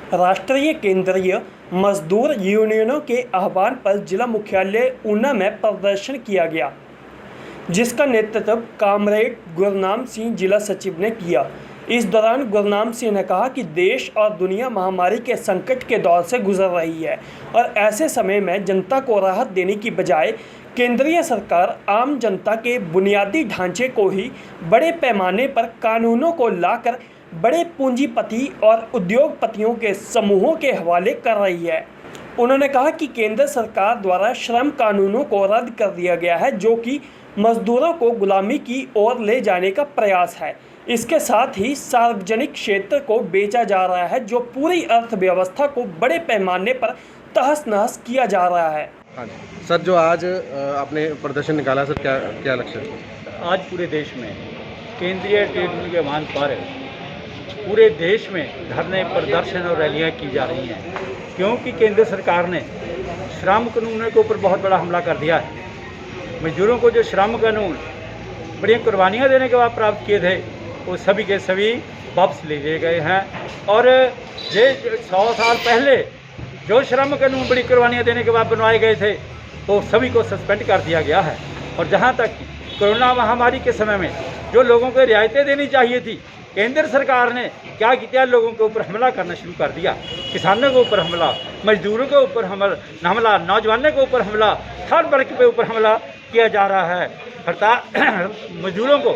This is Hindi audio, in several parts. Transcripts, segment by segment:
राष्ट्रीय केंद्रीय मजदूर यूनियनों के आह्वान पर जिला मुख्यालय ऊना में प्रदर्शन किया गया, जिसका नेतृत्व कामरेड गुरनाम सिंह जिला सचिव ने किया। इस दौरान गुरनाम सिंह ने कहा कि देश और दुनिया महामारी के संकट के दौर से गुजर रही है और ऐसे समय में जनता को राहत देने की बजाय केंद्रीय सरकार आम जनता के बुनियादी ढांचे को ही बड़े पैमाने पर कानूनों को लाकर बड़े पूंजीपति और उद्योगपतियों के समूहों के हवाले कर रही है। उन्होंने कहा कि केंद्र सरकार द्वारा श्रम कानूनों को रद्द कर दिया गया है, जो कि मजदूरों को गुलामी की ओर ले जाने का प्रयास है। इसके साथ ही सार्वजनिक क्षेत्र को बेचा जा रहा है, जो पूरी अर्थव्यवस्था को बड़े पैमाने पर तहस-नहस किया जा रहा है। हाँ जी सर, जो आज आपने प्रदर्शन निकाला सर, क्या लक्ष्य है? आज पूरे देश में केंद्रीय ट्रेड यूनियन के आह्वान पर पूरे देश में धरने, प्रदर्शन और रैलियां की जा रही हैं, क्योंकि केंद्र सरकार ने श्रम कानून के ऊपर बहुत बड़ा हमला कर दिया है। मजदूरों को जो श्रम कानून बड़ी कुर्बानियां देने के बाद प्राप्त किए थे, वो सभी के सभी वापस ले लिए गए हैं। और ये 100 साल पहले जो श्रम कानून बड़ी कुर्बानियां देने के बाद बनवाए गए थे, वो सभी को सस्पेंड कर दिया गया है। और जहां तक कोरोना महामारी के समय में जो लोगों को रियायतें देनी चाहिए थी, केंद्र सरकार ने क्या किया, लोगों के ऊपर हमला करना शुरू कर दिया। किसानों के ऊपर हमला, मजदूरों के ऊपर हमला, नौजवानों के ऊपर हमला, हर वर्ग के ऊपर हमला किया जा रहा है। हड़ताल मजदूरों को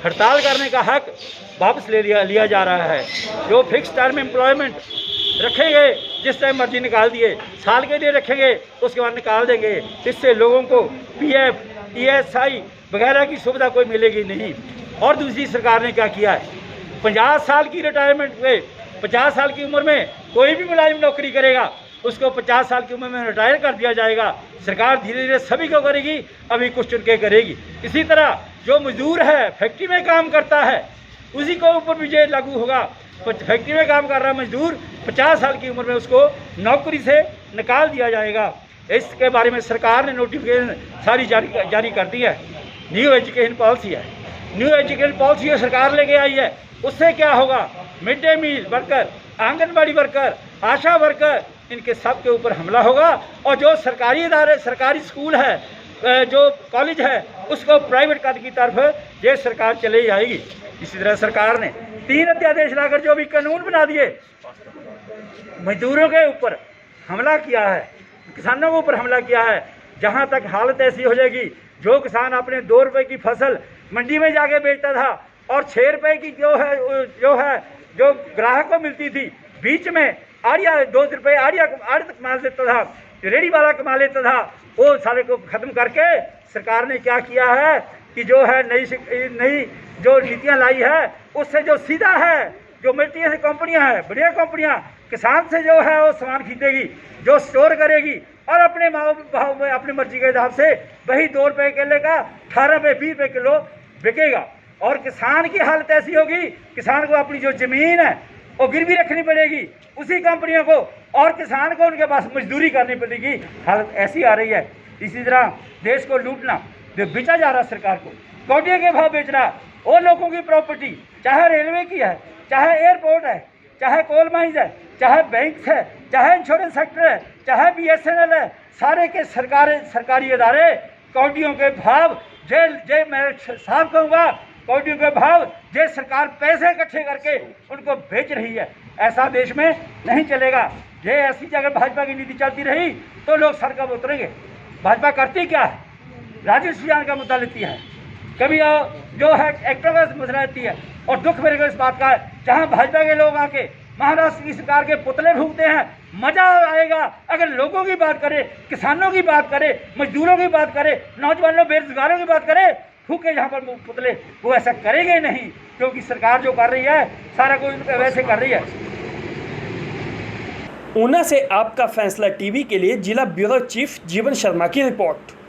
हड़ताल करने का हक वापस ले लिया जा रहा है। जो फिक्स टर्म एम्प्लॉयमेंट रखेंगे, जिस टाइम मर्जी निकाल दिए, साल के लिए रखेंगे, उसके बाद निकाल देंगे। इससे लोगों को पीएफ, ईएसआई वगैरह की सुविधा कोई मिलेगी नहीं। और दूसरी सरकार ने क्या किया है, 50 साल की रिटायरमेंट पे 50 साल की उम्र में कोई भी मुलाजिम नौकरी करेगा, उसको 50 साल की उम्र में रिटायर कर दिया जाएगा। सरकार धीरे धीरे सभी को करेगी, अभी कुछ चुन के करेगी। इसी तरह जो मजदूर है, फैक्ट्री में काम करता है, उसी को ऊपर भी ये लागू होगा। फैक्ट्री में काम कर रहा मजदूर 50 साल की उम्र में उसको नौकरी से निकाल दिया जाएगा। इसके बारे में सरकार ने नोटिफिकेशन सारी जारी कर दी है। न्यू एजुकेशन पॉलिसी है, न्यू एजुकेशन पॉलिसी सरकार लेके आई है। उससे क्या होगा, mid day meal worker, anganwadi worker, ASHA worker, इनके सब के ऊपर हमला होगा। और जो सरकारी इदारे, सरकारी स्कूल है, जो कॉलेज है, उसको प्राइवेट कर की तरफ ये सरकार चली जाएगी। इसी तरह सरकार ने 3 अध्यादेश लाकर जो भी कानून बना दिए, मजदूरों के ऊपर हमला किया है, किसानों के ऊपर हमला किया है। जहां तक हालत ऐसी हो जाएगी, जो किसान अपने 2 रुपए की फसल मंडी में जाके बेचता था और 6 रुपए की जो ग्राहक को मिलती थी, बीच में आड़िया 2 रुपये आड़िया कमा लेता था, रेडी वाला कमा लेता था, वो सारे को खत्म करके सरकार ने क्या किया है कि जो है नई जो नीतियां लाई है, उससे जो सीधा है, जो मल्टी कंपनियां हैं, बढ़िया कंपनियां किसान से जो है वो सामान खरीदेगी, जो स्टोर करेगी और अपने भाव में अपनी मर्जी के हिसाब से वही 2 रुपये केले का 18 रुपये 20 रुपये किलो बिकेगा। और किसान की हालत ऐसी होगी, किसान को अपनी जो ज़मीन है वो गिरवी रखनी पड़ेगी उसी कंपनियों को, और किसान को उनके पास मजदूरी करनी पड़ेगी। हालत ऐसी आ रही है। इसी तरह देश को लूटना, जो बेचा जा रहा है सरकार को, कौडियों के भाव बेचना, वो लोगों की प्रॉपर्टी, चाहे रेलवे की है, चाहे एयरपोर्ट है, चाहे कोल माइंस है, चाहे बैंक है, चाहे इंश्योरेंस सेक्टर है, चाहे BSNL है, सारे के सरकारी इदारे कौडियों के भाव जे मैं साफ कहूँगा, कौडियों के भाव जे सरकार पैसे इकट्ठे करके उनको बेच रही है। ऐसा देश में नहीं चलेगा। ये ऐसी जगह भाजपा की नीति चलती रही तो लोग सड़कों पर उतरेंगे। भाजपा करती क्या है, राजस्व सुजान का मुद्दा लेती है, कभी जो है एक्टर का मसला लेती है। और दुख मेरे को इस बात का है, जहाँ भाजपा के लोग आके महाराष्ट्र की सरकार के पुतले फूंकते हैं, मजा आएगा अगर लोगों की बात करे, किसानों की बात करे, मजदूरों की बात करे, नौजवानों बेरोजगारों की बात करे, फूके जहाँ पर पुतले, वो ऐसा करेंगे नहीं, क्योंकि सरकार जो कर रही है सारा कुछ वैसे कर रही है। ऊना से आपका फैसला टीवी के लिए जिला ब्यूरो चीफ जीवन शर्मा की रिपोर्ट।